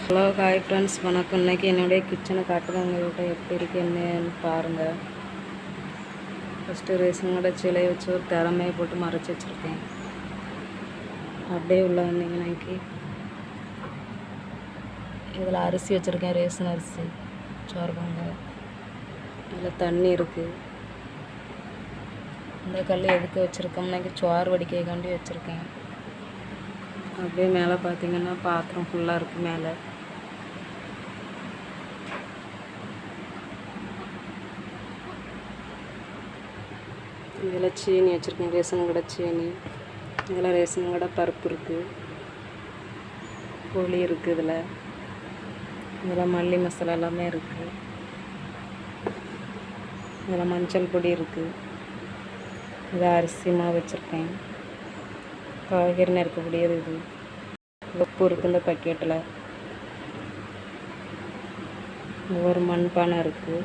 Hello hi friends, வணக்கம். இன்றைக்கி என்னுடைய கிச்சனை காட்டுங்க உங்கள்கிட்ட எப்படி இருக்குது என்னன்னு பாருங்கள். ஃபஸ்ட்டு ரேஷன் கடை சிலையை வச்சு ஒரு திறமையை போட்டு மறைச்சி வச்சுருக்கேன். அப்படியே உள்ள வந்தீங்கன்னாக்கி இதில் அரிசி வச்சுருக்கேன், ரேஷன் அரிசி சோறுபாங்க. இதில் தண்ணி இருக்குது. இந்த கல் எதுக்கு வச்சுருக்கோம்னாக்கி சோறு வடிக்கைக்காண்டி வச்சுருக்கேன். அப்படியே மேலே பார்த்தீங்கன்னா பாத்திரம் ஃபுல்லாக இருக்குது. மேலே இதில் சீனி வச்சுருக்கேன், ரேஷன் கடை சீனி. இதில் ரேஷன் கடை பருப்பு இருக்குது, புளி இருக்குது. இதில் மல்லி மசாலா எல்லாமே இருக்குது. இதில் மஞ்சள் பொடி இருக்குது. இதை அரிசி மாவு வச்சுருக்கேன். காய்கறி நறுக்கக்கூடியது இது. உப்பு இருக்குது இந்த பக்கெட்டில். ஒரு மண்பானை இருக்குது.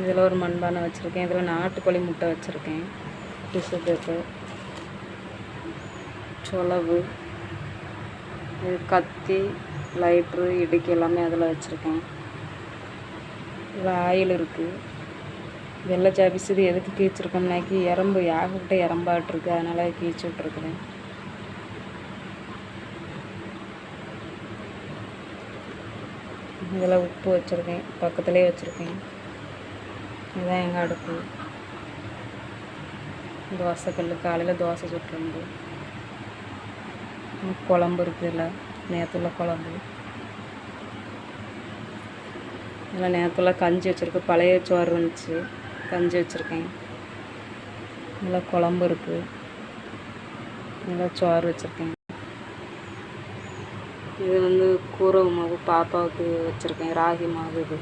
இதில் ஒரு மண்பானை வச்சுருக்கேன். இதில் நாட்டுக்கோழி முட்டை வச்சுருக்கேன், டிஷ்யூ பேப்பர், சொலவு, இது கத்தி, லைட்ரு, இடுக்கி எல்லாமே அதில் வச்சுருக்கேன். இதில் ஆயில் இருக்குது. வெள்ளை சாப்பிஸ் இது எதுக்கு கீச்சிருக்கோம்னாக்கி எறும்பு ஏகப்பட்ட எறும்பாட்டிருக்கு, அதனால் கீச்சு விட்ருக்குறேன். இதில் உப்பு வச்சுருக்கேன், பக்கத்துலேயே வச்சுருக்கேன். இதுதான் எங்கள் அடுப்பு. தோசைக்கல், காலையில் தோசை சுட்டுருந்து. குழம்பு இருக்குது. இல்லை நேற்றுள்ள குழம்பு. இதில் நேற்றுள்ள கஞ்சி வச்சுருக்கேன். பழைய சோறு இருந்துச்சு, கஞ்சி வச்சுருக்கேன். இதில் குழம்பு இருக்குது. இதில் சோறு வச்சுருக்கேன். இது வந்து கூரவு மாவு பாப்பாவுக்கு வச்சுருக்கேன், ராகி மாவு. இது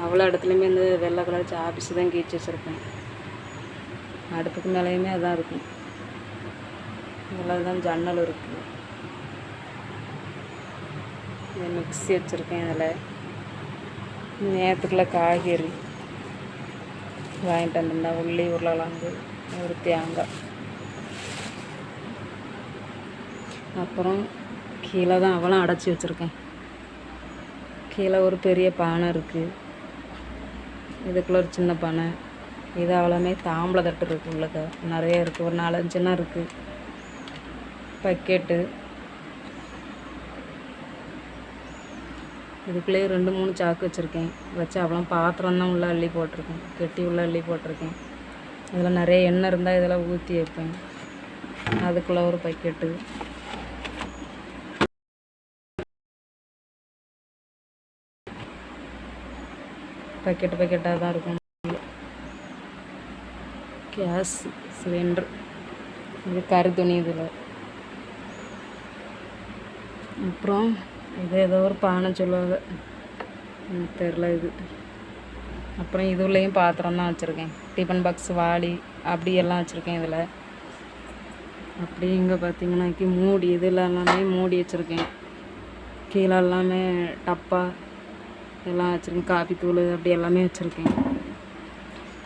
அவ்வளோ இடத்துலையுமே இந்த வெள்ளை கலர் சாப்பிஸ் தான் கீச்சு வச்சுருப்பேன். அடுப்புக்கு மேலேயுமே அதான் இருக்கும். இதில் தான் ஜன்னல் இருக்குது. மிக்ஸி வச்சுருக்கேன். இதில் நேற்றுக்குள்ள காய்கறி வாங்கிட்டு வந்திருந்தேன். உள்ளி, உருளைக்கிழங்கு, ஒரு தேங்காய். அப்புறம் கீழே தான் அவளும் அடைச்சி வச்சுருக்கேன். கீழே ஒரு பெரிய பானை இருக்குது. இதுக்குள்ளே ஒரு சின்ன பானை. இது அவ்வளோமே தாம்பளை தட்டு இருக்குது. உள்ளக்க நிறைய இருக்குது, ஒரு 4-5 இருக்குது. பக்கெட்டு. இதுக்குள்ளேயே 2-3 சாக்கு வச்சுருக்கேன். வச்சு அவ்வளோ பாத்திரம் தான் உள்ளே அள்ளி போட்டிருக்கேன், கெட்டி உள்ளே அள்ளி போட்டிருக்கேன். இதில் நிறைய எண்ணெய் இருந்தால் இதில் ஊற்றி வைப்பேன். அதுக்குள்ளே ஒரு பக்கெட்டு. பக்கெட்டாக தான் இருக்கும். Gas cylinder. இது கறி துணி. இதில் அப்புறம் இது ஏதோ ஒரு பானை சொல்லுவாங்க, தெரில இது. அப்புறம் இதுலேயும் பாத்திரம் தான் வச்சுருக்கேன். டிஃபன் பாக்ஸ், வாளி அப்படி எல்லாம் வச்சுருக்கேன் இதில். அப்படி இங்கே பார்த்தீங்கன்னாக்கி மூடி, இதில் எல்லாமே மூடி வச்சுருக்கேன். கீழே எல்லாமே டப்பா எல்லாம் வச்சுருக்கேன். காப்பி தூள் அப்படி எல்லாமே வச்சுருக்கேன்.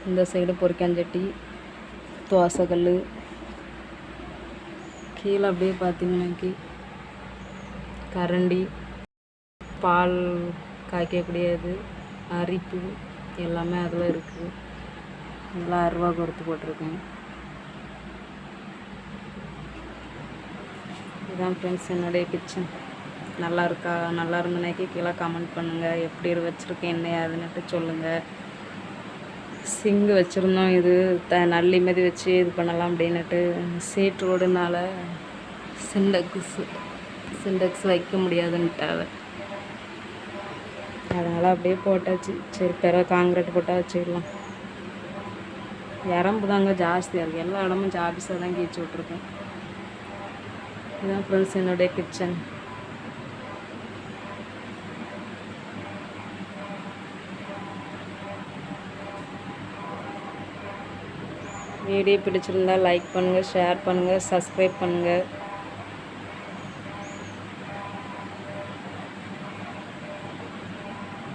இந்த சைடு பொரிக்காஞ்சட்டி, தோசைக்கல். கீழே அப்படியே பார்த்தீங்கன்னாக்கி கரண்டி, பால் காய்க்கக்கூடியது, அரிப்பு எல்லாமே அதில் இருக்குது. இதில் 6 ரூபா கொடுத்து போட்டிருக்கேன். இதுதான் ஃப்ரெண்ட்ஸ் என்னுடைய கிச்சன். நல்லா இருக்கா? நல்லா இருந்தனாக்கி கீழே கமெண்ட் பண்ணுங்கள். எப்படி வச்சுருக்கேன் என்ன அதுன்னுட்டு சொல்லுங்கள். சிங்கு வச்சுருந்தோம். இது நல்லி மாரி வச்சு இது பண்ணலாம் அப்படின்னுட்டு சீட் ரோடுனால சிண்டெக்ஸ் வைக்க முடியாதுன்ட்டாவ. அதனால் அப்படியே போட்டாச்சு. சரி, காங்கிரீட் போட்டால் வச்சுக்கலாம். எறும்பு தாங்க ஜாஸ்தியாக இருக்குது. எல்லா இடமும் ஜாபிஸாக தான் கீச்சு விட்ருக்கேன். இதுதான் ஃப்ரெண்ட்ஸ் என்னுடைய கிச்சன். வீடியோ பிடிச்சிருந்தால் லைக் பண்ணுங்கள், ஷேர் பண்ணுங்கள், சப்ஸ்கிரைப் பண்ணுங்கள்.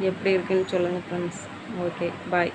எப்படி இருக்குன்னு சொல்லுங்கள் ஃப்ரெண்ட்ஸ். ஓகே, பாய்.